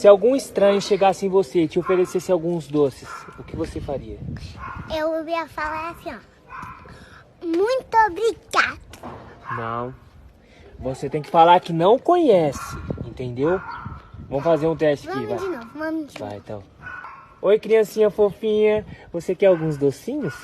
Se algum estranho chegasse em você e te oferecesse alguns doces, o que você faria? Eu ia falar assim, ó. Muito obrigado. Não. Você tem que falar que não conhece, entendeu? Vamos fazer um teste aqui, vai. Vamos de novo, vamos de novo. Vai, então. Oi, criancinha fofinha. Você quer alguns docinhos?